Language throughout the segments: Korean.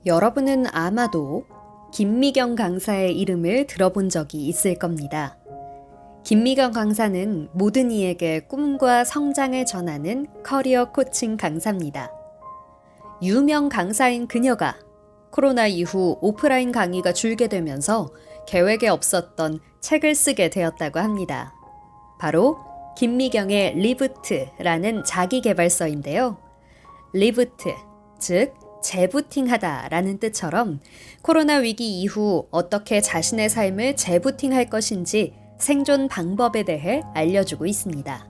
여러분은 아마도 김미경 강사의 이름을 들어본 적이 있을 겁니다. 김미경 강사는 모든 이에게 꿈과 성장을 전하는 커리어 코칭 강사입니다. 유명 강사인 그녀가 코로나 이후 오프라인 강의가 줄게 되면서 계획에 없었던 책을 쓰게 되었다고 합니다. 바로 김미경의 리부트라는 자기계발서인데요. 리부트, 즉 재부팅하다라는 뜻처럼 코로나 위기 이후 어떻게 자신의 삶을 재부팅할 것인지 생존 방법에 대해 알려주고 있습니다.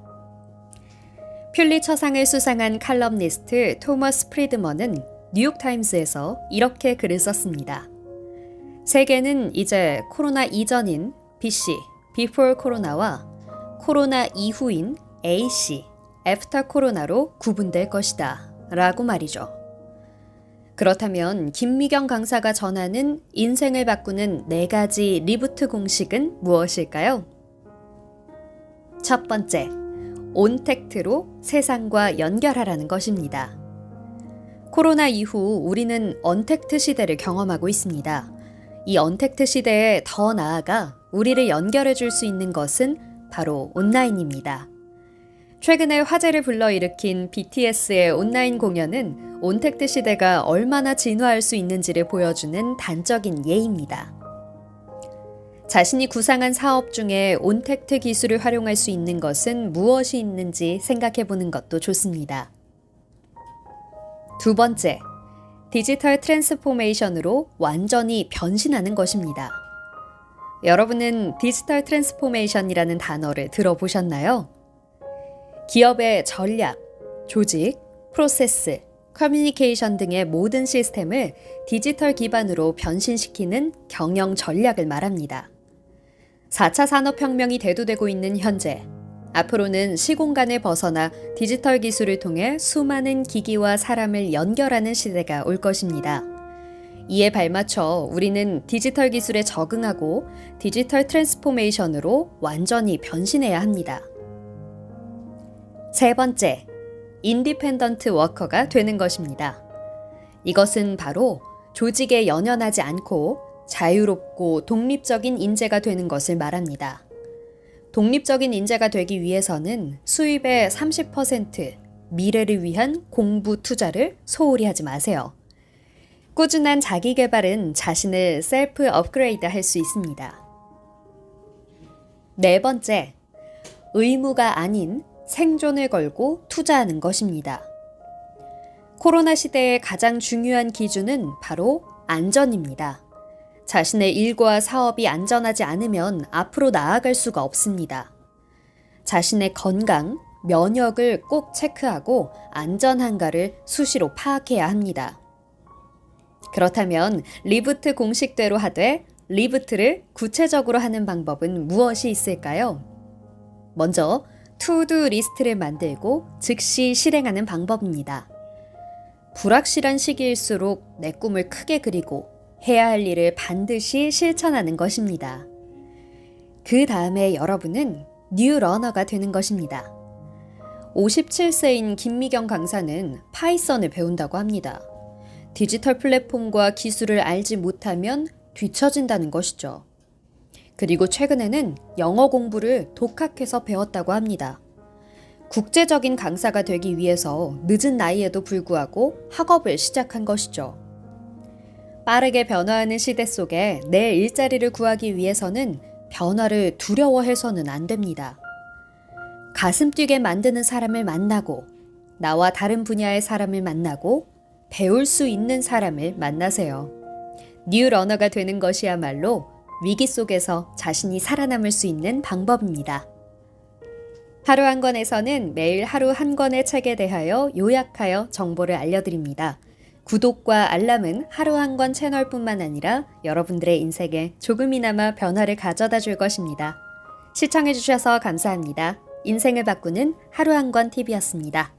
퓰리처상을 수상한 칼럼니스트 토머스 프리드먼은 뉴욕타임스에서 이렇게 글을 썼습니다. 세계는 이제 코로나 이전인 BC, Before 코로나와 코로나 이후인 AC, After 코로나로 구분될 것이다 라고 말이죠. 그렇다면 김미경 강사가 전하는 인생을 바꾸는 4가지 리부트 공식은 무엇일까요? 첫 번째, 온택트로 세상과 연결하라는 것입니다. 코로나 이후 우리는 언택트 시대를 경험하고 있습니다. 이 언택트 시대에 더 나아가 우리를 연결해 줄 수 있는 것은 바로 온라인입니다. 최근에 화제를 불러일으킨 BTS의 온라인 공연은 온택트 시대가 얼마나 진화할 수 있는지를 보여주는 단적인 예입니다. 자신이 구상한 사업 중에 온택트 기술을 활용할 수 있는 것은 무엇이 있는지 생각해 보는 것도 좋습니다. 두 번째, 디지털 트랜스포메이션으로 완전히 변신하는 것입니다. 여러분은 디지털 트랜스포메이션이라는 단어를 들어보셨나요? 기업의 전략, 조직, 프로세스, 커뮤니케이션 등의 모든 시스템을 디지털 기반으로 변신시키는 경영 전략을 말합니다. 4차 산업혁명이 대두되고 있는 현재, 앞으로는 시공간을 벗어나 디지털 기술을 통해 수많은 기기와 사람을 연결하는 시대가 올 것입니다. 이에 발맞춰 우리는 디지털 기술에 적응하고 디지털 트랜스포메이션으로 완전히 변신해야 합니다. 세 번째, 인디펜던트 워커가 되는 것입니다. 이것은 바로 조직에 연연하지 않고 자유롭고 독립적인 인재가 되는 것을 말합니다. 독립적인 인재가 되기 위해서는 수입의 30%, 미래를 위한 공부 투자를 소홀히 하지 마세요. 꾸준한 자기 개발은 자신을 셀프 업그레이드 할 수 있습니다. 네 번째, 의무가 아닌 생존을 걸고 투자하는 것입니다. 코로나 시대의 가장 중요한 기준은 바로 안전입니다. 자신의 일과 사업이 안전하지 않으면 앞으로 나아갈 수가 없습니다. 자신의 건강, 면역을 꼭 체크하고 안전한가를 수시로 파악해야 합니다. 그렇다면 리부트 공식대로 하되 리부트를 구체적으로 하는 방법은 무엇이 있을까요? 먼저 투두 리스트를 만들고 즉시 실행하는 방법입니다. 불확실한 시기일수록 내 꿈을 크게 그리고 해야 할 일을 반드시 실천하는 것입니다. 그 다음에 여러분은 뉴 러너가 되는 것입니다. 57세인 김미경 강사는 파이썬을 배운다고 합니다. 디지털 플랫폼과 기술을 알지 못하면 뒤처진다는 것이죠. 그리고 최근에는 영어 공부를 독학해서 배웠다고 합니다. 국제적인 강사가 되기 위해서 늦은 나이에도 불구하고 학업을 시작한 것이죠. 빠르게 변화하는 시대 속에 내 일자리를 구하기 위해서는 변화를 두려워해서는 안 됩니다. 가슴 뛰게 만드는 사람을 만나고 나와 다른 분야의 사람을 만나고 배울 수 있는 사람을 만나세요. 뉴 러너가 되는 것이야말로 위기 속에서 자신이 살아남을 수 있는 방법입니다. 하루 한 권에서는 매일 하루 한 권의 책에 대하여 요약하여 정보를 알려드립니다. 구독과 알람은 하루 한 권 채널뿐만 아니라 여러분들의 인생에 조금이나마 변화를 가져다 줄 것입니다. 시청해주셔서 감사합니다. 인생을 바꾸는 하루 한 권 TV였습니다.